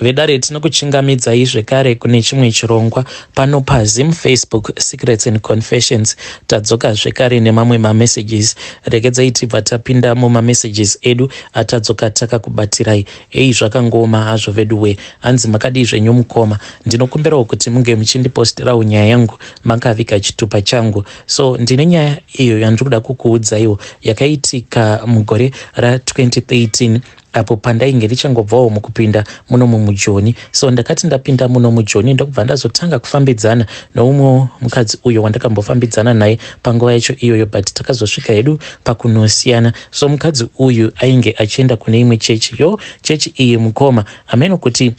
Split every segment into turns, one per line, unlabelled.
vedare tinokuchingamidzai zvekare kune chimwe chirongwa pano paZim Facebook Secrets and Confessions. Tadzoka zvekare nemamwe mamessages. Regedzai tibva tapinda mumamessages edu atadzoka takakubatirai. Ei zvakangoma hazvo veduwe. Hanzi makadi zvenyu mukoma. Ndinokumbirawo kuti munge muchindipostirawo nyaya yangu makavika chitupa changu. So ndine nyaya iyo yandikuda kukuudzaiwo yakaitika mugore ra2013 apo pandainge ndichangobvawo mukupinda muno mumujoni. So ndakati ndapinda muno mujoni ndokubva ndazotanga kufambidzana noumwe mukadzi uyo wandakambofambidzana naye panguva yacho iyoyo, but takazosvika hedu pakunosiyana. So mukadzi uyu ainge achienda kune imwe chechi. Chechi iyi mukoma ameno kuti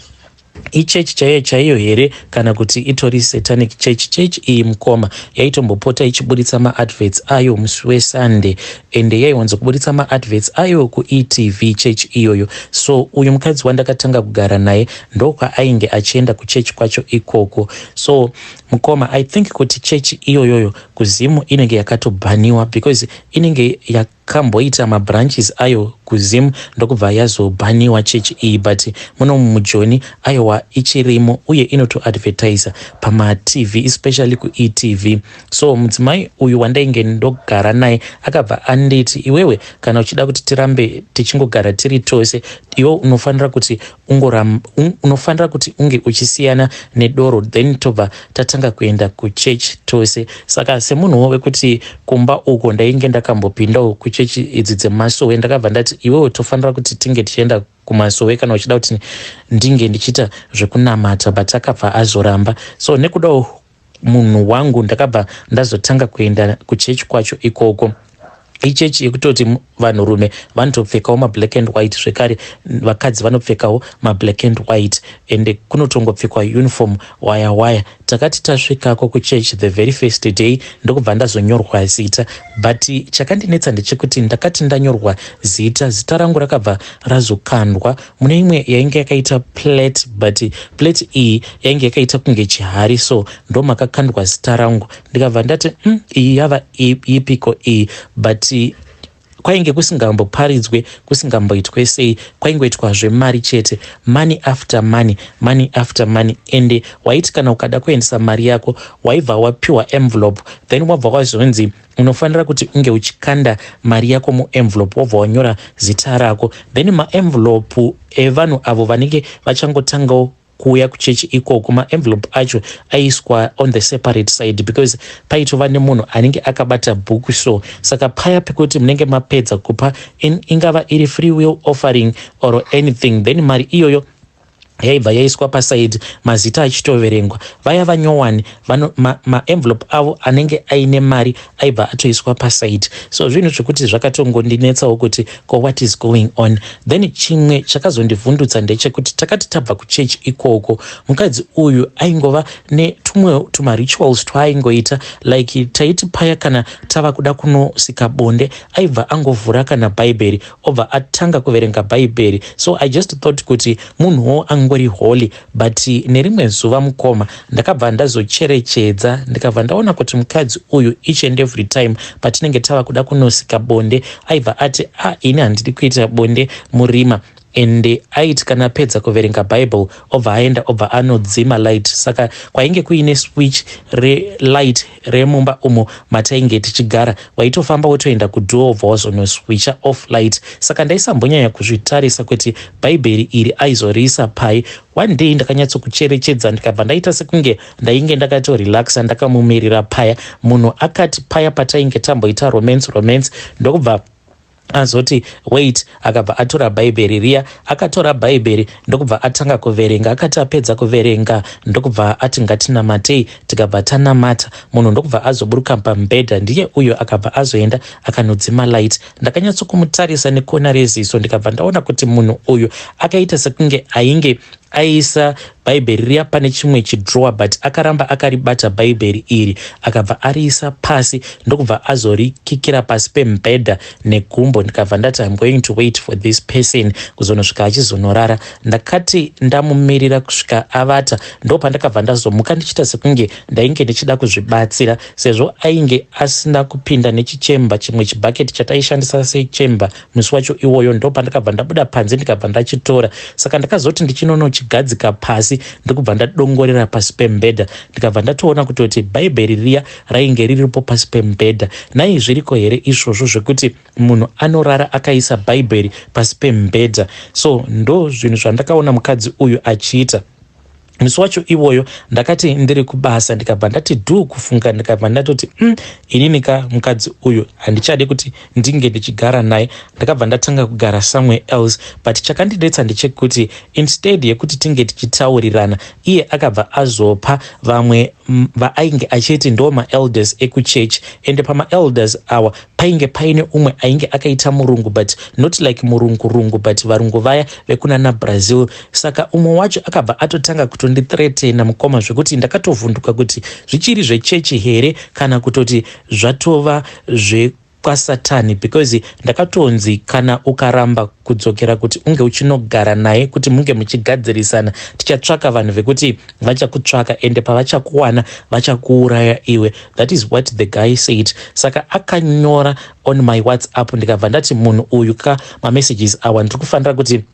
ichechi chaiyo chaiyo here kana kuti itori satanic church. Chechi iyi mukoma yaitombopota ichiburitsa maadverts ayo musi weSunday ende yaiwanza kuburitsa maadverts ayo kuETV chechi iyoyo. So uyu mukadzi wandakatanga kugara naye ndokwa ainge achienda kuchechi kwacho ikoko. So mukoma I think kuti chechi iyoyoyo kuzimu inenge yakatobhaniwa because inenge yakamboita mabranches ayo kuzimu ndokubva yazobhaniwa chechi iyi, but muno mumujoni aiwa ichirimo uye inotoadvertisa pamaTV especially kuETV. So mudzimai uyu wandainge ndogara naye akabva anditi, iwewe kana uchida kuti tirambe tichingogara tiri tose, iwe unofanira kuti unofanira kuti unge uchisiyana nedoro then tobva tatanga kuenda kuchechi tose. Saka semunhu wekuti kumba uko ndainge ndakambopindawo kuchechi idzi dzemasowe ndakabva ndati iwewe tofanira kuti tinge tichienda kumasowe kana uchida kuti ndinge ndichita zvekunamata, but akabva azoramba. So nekudawo munhu wangu ndakabva ndazotanga kuenda kuchechi kwacho ikoko. Ichechi yekutoti vanhurume vanotopfekawo mablack and white zvekare vakadzi vanopfekawo mablack and white ende kunotongopfekwa uniform waya. Takati tasvikako kuchechi the very first day ndokubva ndazonyorwa zita, but chakandinetsa ndechekuti ndakati ndanyorwa zita rangu rakabva razokandwa mune imwe yainge yakaita plate, but plate iyi yainge yakaita kunge chihari, so ndo makakandwa zita rangu. Ndikabva ndati iyi yava ipiko iyi, but kwainge kusingamboparidzwe kusingamboitwe sei, kwaingoitwa zvemari chete, money after money, money after money. Ende waiti kana ukada kuendesa mari yako waibva wapiwa envelope, then wabva wazonzi unofanira kuti unge uchikanda mari yako muenvelope wabva wanyora zita rako, then maenvelope evanhu avo vanenge vachangotangawo kuuya kuchechi ikoko maenvelope acho aiswa on the separate side because paitova nemunhu anenge akabata bhuku. So saka paya pekuti munenge mapedza kupa ingava iri free will offering or anything, then mari iyoyo yaibva yaiswa pasaidi mazita achitoverengwa. Vaya vanyowani maenvelope avo anenge aine mari aibva atoiswa pasaidi. So zvinhu zvekuti zvakatongondinetsawo kuti what is going on. Then chimwe chakazondivhundutsa ndechekuti takati tabva kuchechi ikoko mukadzi uyu aingova netumwe tumarituals twaaingoita, like taiti paya kana tava kuda kunosika bonde aibva angovhura kana bhaibheri obva atanga kuverenga bhaibheri. So I just thought kuti munhuwo angori holy, but nerimwe zuva mukoma ndakabva ndazocherechedza ndikabva ndaona kuti mukadzi uyu each and every time patinenge tava kuda kunosika bonde aibva ati ini handidi kuita bonde murima. Ende aiti kana pedza kuverenga Bible obva aenda obva anodzima light. Saka kwainge kuine switch relight remumba umo matainge tichigara waitofamba wotoenda kudoor obva wazonoswitcha off light. Saka ndaisambonyanya kuzvitarisa kuti bhaibheri iri aizoriisa pai. One day ndakanyatsokucherechedza ndikabva ndaita sekunge ndainge ndakatorelaxa ndakamumirira paya. Munhu akati paya patainge tamboita romance ndokubva azoti wait, akabva atora bhaibheri riya, akatora bhaibheri ndokubva atanga kuverenga. Akati apedza kuverenga ndokubva ati ngatinamatei, tikabva tanamata. Munhu ndokubva azoburuka pamubhedha, ndiye uyo akabva azoenda akanodzima light. Ndakanyatsokumutarisisa nekona reziso ndikabva ndaona kuti munhu uyu akaita sekunge ainge aisa bhaibheri riya pane chimwe chidrowa, but akaramba akaribata bhaibheri iri akabva ariisa pasi ndokubva azorikikira pasi pemubhedha negumbo. Ndikabva ndati I'm going to wait for this person kuzonosvika achizonorara. Ndakati ndamumirira kusvika avata ndopandakabva ndazomuka ndichita sekunge ndainge ndichida kuzvibatsira sezvo ainge asina kupinda nechichemba, chimwe chibhaketi chataishandisa sechemba musi wacho iwoyo. Ndopandakabva ndabuda panze ndikabva ndachitora. Saka ndakazoti ndichinonochi ndichigadzika pasi ndokubva ndadongorera pasi pemubhedha ndikabva ndatoona kuti bhaibheri riya rainge riripo pasi pemubhedha. Naizviriko here izvozvo zvekuti munhu anorara akaisa bhaibheri pasi pemubhedha? So ndo zvinhu zvandakaona mukadzi uyu achiita. Musi wacho iwoyo ndakati ndiri kubasa ndikabva ndati kufunga ndikabva ndatoti ininika mukadzi uyu handichade kuti ndinge ndichigara naye, ndakabva ndatanga kugara somewhere else. But chakandidetsa ndechekuti instead yekuti tinge tichitaurirana, iye akabva azopa vamwe vaainge achiti ndo maelders ekuchechi, ende pamaelders awa painge paine umwe ainge akaita murungu, but not like murungu but varungu vaya vekuna naBrazil. Saka umwe wacho akabva atotanga kutondithreatena mukoma zvekuti ndakatovhunduka kuti zvichiri zvechechi here kana kutoti zvatova kwaSatani, because ndakatonzi kana ukaramba kudzokera kuti unge uchinogara naye kuti munge muchigadzirisana, tichatsvaka vanhu vekuti vachakutsvaka ende pavachakuwana vachakuuraya iwe. That is what the guy said. Saka akanyora on my WhatsApp, ndikabva ndati munhu uyu mamessages awa ndiri kufanira kuti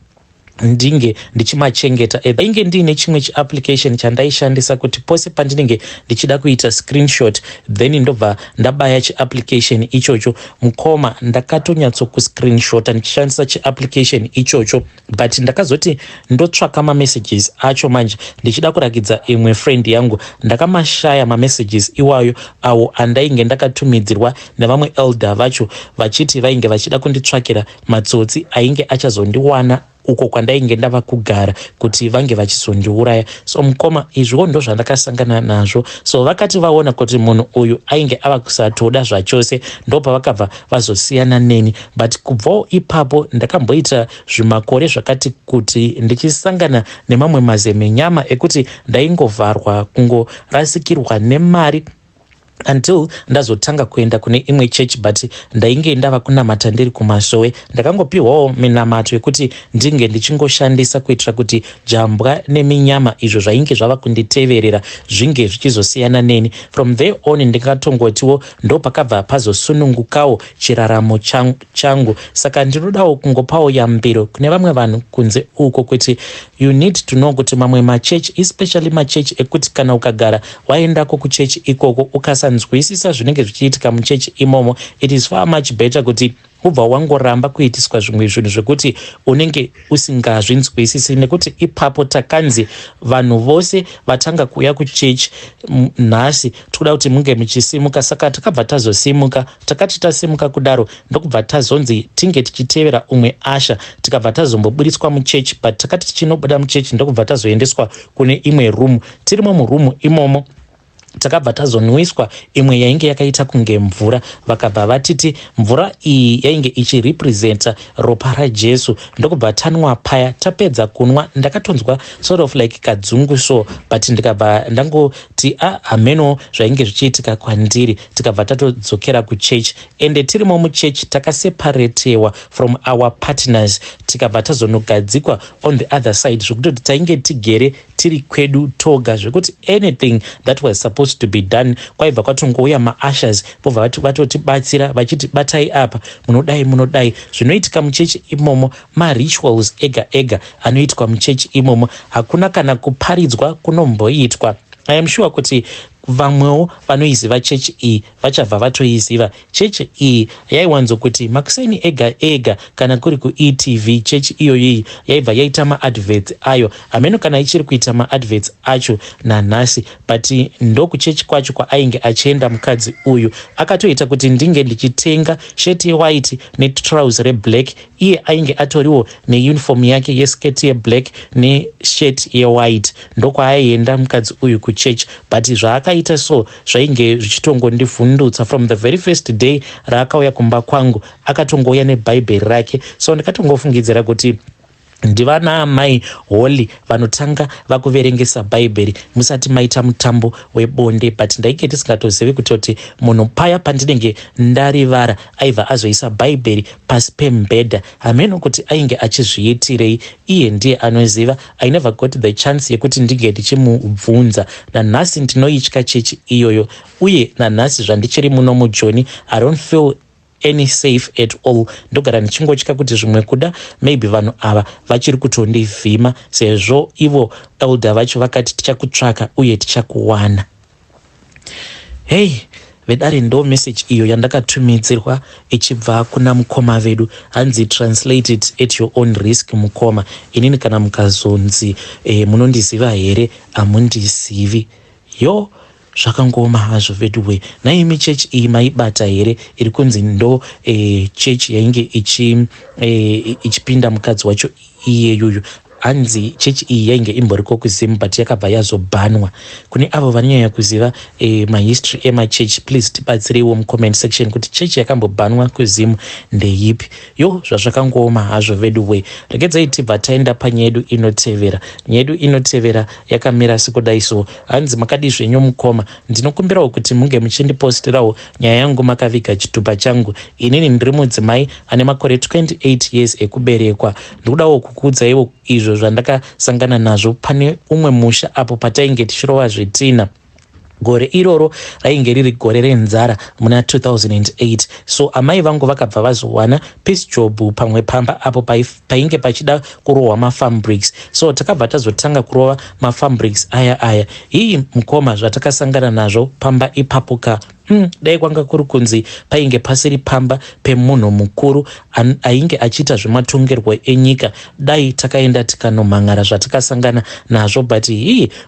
ndinge ndichimachengeta. Inge ndiine chimwe chiapplication chandaishandisa kuti pose pandinenge ndichida kuita screenshot then ndobva ndabaya chiapplication ichocho. Mukoma ndakatonyatso kuscreenshota ndichishandisa chiapplication ichocho, but ndakazoti ndotsvaka mamessages acho manje ndichida kurakidza imwe friend yangu, ndakamashaya mamessages iwayo awo andainge ndakatumidzirwa nevamwe elder vacho vachiti vainge vachida kunditsvakira matsotsi ainge achazondiwana uko kwandainge ndava kugara kuti vange vachizondiuraya. So mukoma izvo ndo zvandakasangana nazvo. So vakati vaona kuti munhu uyu ainge ava kusatoda zvachose, ndopa vakabva vazosiyana neni. But kubvawo ipapo ndakamboita zvimakore zvakati kuti ndichisangana nemamwe mazemenyama ekuti ndaingovharwa kungorasikirwa nemari until ndazotanga kuenda kune imwe church, but ndainge ndava kunamata ndiri kumasowe. Ndakangopihwawo minamato yekuti ndinge ndichingoshandisa kuitira kuti jambwa neminyama izvo zvainge zvava kunditeverera zvinge zvichizosiyana neni. From there on ndingatongotiwo ndo pakabva pazosunungukawo chiraramo changu. Saka ndinodawo kungopawo yambiro kune vamwe vanhu kunze uko kuti you need to know kuti mamwe machechi, especially machechi ekuti kana ukagara waendako kuchechi ikoko ukasanzwisisa zvinenge zvichiitika muchechi imomo, it is far much better kuti ubva wangoramba kuitiswa zvimwe zvinhu zvekuti unenge usingazvinzwisisi, nekuti ipapo takanzi vanhu vose vatanga kuuya kuchechi nhasi toda kuti munge muchisimuka. Saka takabva tazosimuka, takati tasimuka kudaro ndokubva tazonzi tinge tichitevera umwe asha, tikabva tazomboburitswa muchechi. But takati tichinobuda muchechi ndokubva tazoendeswa kune imwe room. Tirimo murumu imomo takabva tazonwiswa imwe yainge yakaita kunge mvura, vakabva vatiti mvura iyi yainge ichirepresenta ropa raJesu. Ndokubva tanwa paya, tapedza kunwa ndakatonzwa sort of like kadzungu so, but ndikabva ndangoti hameno zvainge zvichiitika kwandiri. Tikabva tatodzokera kuchechi, ende tirimo muchechi takaseparatewa from our partners, tikabva tazonogadzikwa on the other side zvekutoti tainge tigere tiri kwedu toga, zvekuti anything that was supposed to be done kwaibva kwatongouya maashers pobva vatotibatsira vachiti batai apa munodai. Zvinoitika muchechi imomo marituals ega anoitwa muchechi imomo, hakuna kana kuparidzwa kunomboitwa. I am sure kuti vamwewo vanoiziva chechi iyi vachabva vatoiziva. Chechi iyi yaiwanzokuti makuseni ega kana kuri kuETV chechi iyoyi yaibva yaita maadverts ayo, hameno kana ichiri kuita maadverts acho nanhasi. But ndokuchechi kwacho kwaainge achienda mukadzi uyu akatoita kuti ndinge ndichitenga sheti yewhite netrouser reblack, iye ainge atoriwo neuniform yake yesketi yeblack nesheti yewhite. Ndokwaaienda mukadzi uyu kuchechi, but zvaakaita so zvainge zvichitongondivhundutsa. From the very first day raakauya kumba kwangu akatongouya nebhaibheri rake. So ndikatongofungidzira kuti ndiva naamai holi vanotanga vakuverengesa bhaibheri musati maita mutambo webonde. But ndainge tisingatozivi kuti munhu paya pandinenge ndarivara aibva azoisa bhaibheri pasi pemubhedha. Hameno kuti ainge achizviitirei, iye ndiye anoziva. I never got the chance yekuti ndinge ndichimubvunza. Nanhasi ndinoitya chechi iyoyo, uye nanhasi zvandichiri muno muJoni I don't feel any safe at all. Ndogara ndichingotya kuti zvimwe kuda maybe vanhu ava vachiri kutondivhima sezvo ivo elder vacho vakati tichakutsvaka uye tichakuwana. Hey, vedare ndo message iyo yandakatumidzirwa ichibva kuna mukoma vedu, hanzi translate it at your own risk. Mukoma, inini kana mukazonzi munondiziva here amundizivi. Yo, zvakangoma hazvo veduwe. Naimi church iyi maibata here, iri kunzi ndo church yainge ichipinda mukadzi wacho iyeyuyu. Hanzi church iyi yainge imboriko kuzimu but yakabva yazobhanwa. Kune avo vanonyanya kuziva mahistory emachurch, please tibatsireiwo mucomment section kuti church yakambobhanwa kuzimu ndeipi. Yo, zvazvakangoma hazvo veduwe. Regedzai tibva taenda panyaya yedu inotevera. Nyaya yedu inotevera yakamira sekudai so. Hanzi makadi zvenyu mukoma, ndinokumbirawo kuti munge muchindipostirawo nyaya yangu makaviga chitupa changu. Inini ndiri mudzimai ane makore 28 years ekuberekwa. Ndikudawo kukuudzaiwo izvo zvandakasangana nazvo pane umwe musha apo patainge tichirova zvitina. Gore iroro rainge riri gore renzara muna 2008. So amai vangu vakabva vazowana peace job pamwe pamba apo painge pachida kurohwa mafarm bricks. So takabva tazotanga kurova mafarm bricks aya. Iyi mukoma zvatakasangana nazvo pamba ipapoka. Dai kwanga kuri kunzi painge pasiri pamba pemunhu mukuru ainge achiita zvematongerwo enyika, dai takaenda tikanomhangara zvatakasangana nazvo. But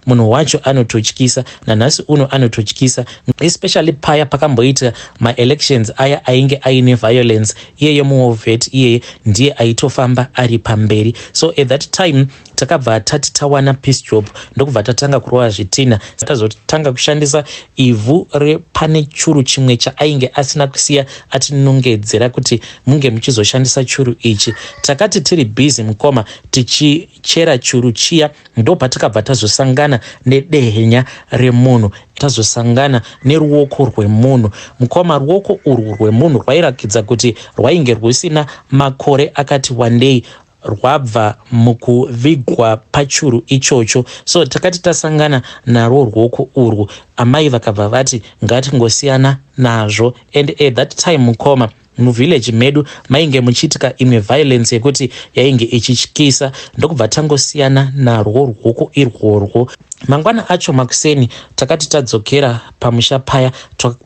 munhu wacho anototyisa, nanhasi uno anototyisa, especially paya pakamboita ma-elections aya ainge aine violence. Iyeye muovet iyeye ndiye aitofamba ari pamberi. So at that time takabva tati tawana peace job ndokubva tatanga kurova zvitina. Tazotanga kushandisa ivhu repane churu chimwe chaainge asina kusiya atinongedzera kuti munge muchizoshandisa churu ichi. Takati tiri busy mukoma tichichera churu chiya, ndo patakabva tazosangana nedehenya remunhu, tazosangana neruoko rwemunhu. Mukoma, ruoko urwu rwemunhu rwairakidza kuti rwainge rusina makore akati wandei, rwabva mukuvigwa pachuru ichocho. So takati tasangana narwo ruoko urwu, amai vakabva vati ngatingosiyana nazvo. And at that time mukoma, muvillage medu mainge muchiitika imwe violence yekuti yainge ichityisa, ndokubva tangosiyana narwo ruoko irworwo. Mangwana acho makuseni takati tadzokera pamusha paya,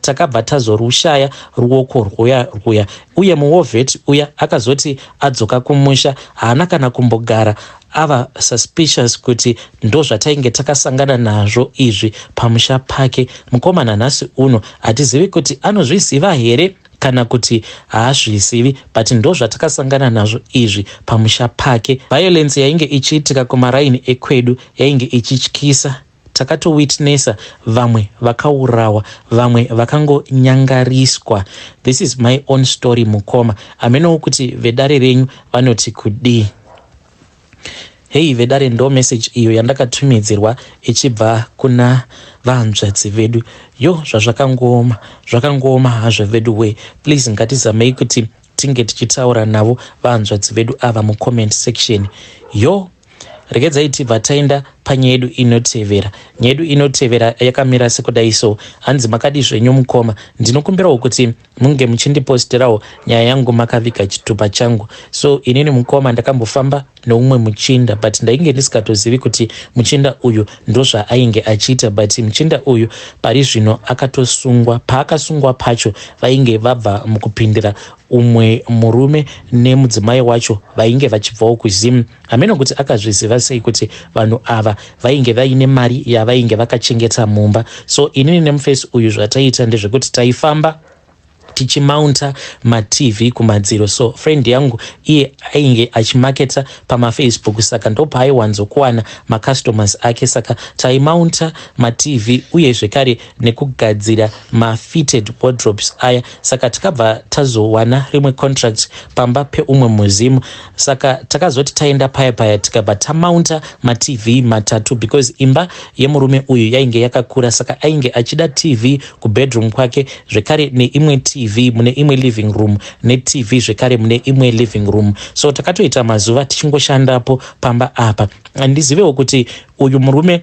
takabva tazorushaya ruoko rwuya. Uye muovet uya akazoti adzoka kumusha haana kana kumbogara ava suspicious kuti ndo zvatainge takasangana nazvo izvi pamusha pake. Mukomana nhasi uno hatizivi kuti anozviziva here kana kuti haazvizivi, but ndo zvatakasangana nazvo izvi pamusha pake. Violence yainge ichiitika kumaraini ekwedu yainge ichityisa. Takatowitnessa vamwe vakaurawa, vamwe vakangonyangariswa. This is my own story mukoma. Amenowo kuti vedare renyu vanoti kudii. Hey, vedare ndo message iyo yandakatumidzirwa ichibva kuna vanzvadzi vedu. Yo, zvakangoma hazvo veduwe. Please ngatizamei kuti tinge tichitaura navo vanzvadzi vedu ava mucomment section. Yo, regedzai tibva taenda panyaya yedu inotevera. Nyaya yedu inotevera yakamira sekudai so. Hanzi makadi zvenyu mukoma, ndinokumbirawo kuti munge muchindipostirawo nyaya yangu makaviga chitupa changu. So inini mukoma ndakambofamba noumwe muchinda, but ndainge ndisikatozivi kuti muchinda uyu ndozva ainge achiita. But muchinda uyu pari zvino akatosungwa. Paakasungwa pacho vainge vabva mukupindira umwe murume nemudzimai wacho vainge vachibvawo kuzimu. Hameno kuti akazviziva sei kuti vanhu ava vainge vaine mari yavainge vakachengeta mumba. So inini nemufesi uyu zvataita ndezvekuti taifamba tichimaunta ma-TV kumadziro. So friend yangu iye ainge achimaketa pamafacebook, saka ndo paaiwanzokuwana macustomers ake. Saka taimaunta ma-TV uye zvekare nekugadzira ma-fitted wardrobes aya. Saka takabva tazowana rimwe contract pamba peumwe muzimu. Saka takazoti taenda paya tikabva tamaunta ma-TV matatu, because imba yemurume uyu yainge yakakura. Saka ainge achida TV kubedroom kwake, zvekare neimwe TV mune imwe living room, ne-TV zvekare mune imwe living room. So takatoita mazuva tichingoshandapo pamba apa. Andizivewo kuti uyu murume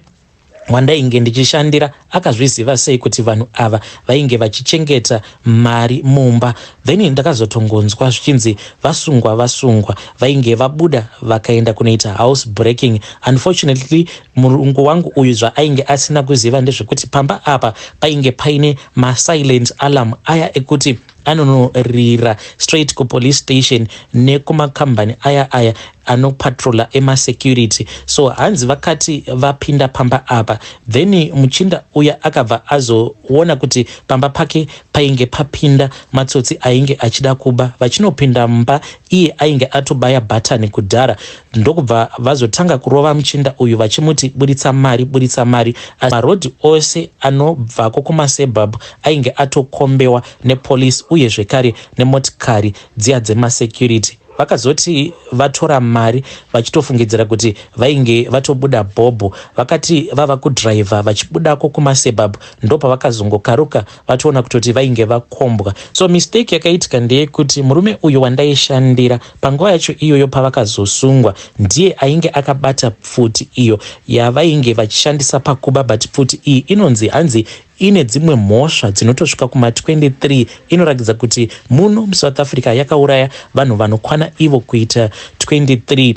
wandainge ndichishandira akazviziva sei kuti vanhu ava vainge vachichengeta mari mumba. Then ndakazotongonzwa zvichinzi vasungwa vainge vabuda vakaenda kunoita house breaking. Unfortunately murungu wangu uyu zvaainge asina kuziva ndezvekuti pamba apa painge paine masilent alarm aya ekuti anonorira straight kupolice station nekumakambani aya anopatrola emasecurity. So hanzi vakati vapinda pamba apa, then muchinda uya akabva azoona kuti pamba pake painge papinda matsotsi ainge achida kuba. Vachinopinda mumba iye ainge atobaya bhatani kudhara, ndokubva vazotanga kurova muchinda uyu vachimuti buditsa mari. Marodhi ose anobvako kumasebhabhu ainge atokombewa nepolisi uye zvekare nemotikari dziya dzemasecurity. Vakazoti vatora mari vachitofungidzira kuti vainge vatobuda bhobho. Vakati vava kudhiraivha vachibudako kumasebhabhu ndopa vakazongokaruka vatoona kutoti vainge vakombwa. So mistake yakaitika ndeyekuti murume uyu wandaishandira panguva yacho iyoyo pavakazosungwa ndiye ainge akabata pfuti iyo yavainge vachishandisa pakuba, but pfuti iyi inonzi hanzi ine dzimwe mhosva dzinotosvika kuma-23. Inoratidza kuti muno muSouth Africa yakauraya vanhu vanokwana ivo kuita 23.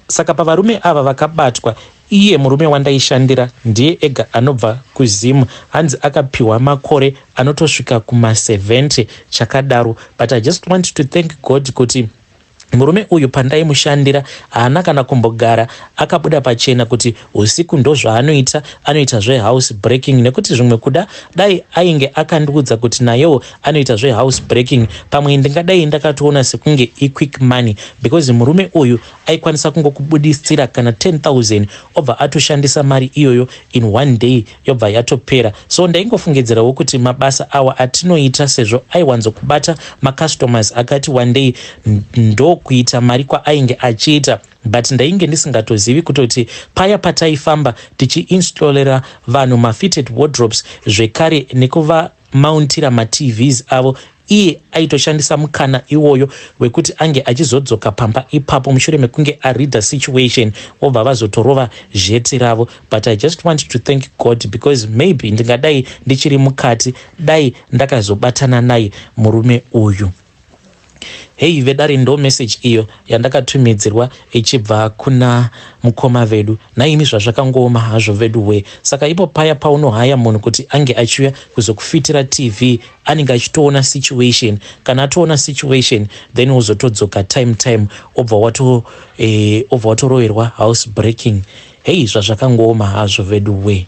Saka pavarume ava vakabatwa, iye murume wandaishandira ndiye ega anobva kuZimu. Hanzi akapiwa makore anotosvika kuma-70 chakadaro. But I just want to thank God kuti murume uyu pandaimushandira haana kana kumbogara akabuda pachena kuti usiku ndozvaanoita, anoita zvehouse breaking, nekuti zvimwe kuda dai ainge akandiudza kuti nayewo anoita zvehouse breaking, pamwe ndingadai ndakatoona sekunge iquick money, because murume uyu aikwanisa kungokubudisira kana 10,000 obva atoshandisa mari iyoyo in one day yobva yatopera. So ndaingofungidzirawo kuti mabasa awa atinoita sezvo aiwanzokubata macustomers akati one day ndo kuita mari kwaainge achiita, but ndainge ndisingatozivi kutoti paya pataifamba tichiinstallera vanhu mafitted wardrobes zvekare nekuvamauntira maTVs avo, iye aitoshandisa mukana iwoyo wekuti ange achizodzoka pamba ipapo mushure mekunge areader situation obva vazotorova zheti ravo. But I just want to thank God because maybe ndingadai ndichiri mukati dai ndakazobatana naye murume uyu. Hei vedari ndo message iyo yandakatumidzirwa ichibva kuna mukoma vedu. Naimi zvazvakangooma hazvo vedu we. Saka ipo paya paunohaya munhu kuti ange achiuya kuzokufitira TV anenge achitoona situation, kana atoona situation then uzotodzoka time obva watoroverwa house breaking. Hei zvazvakangooma hazvo vedu we.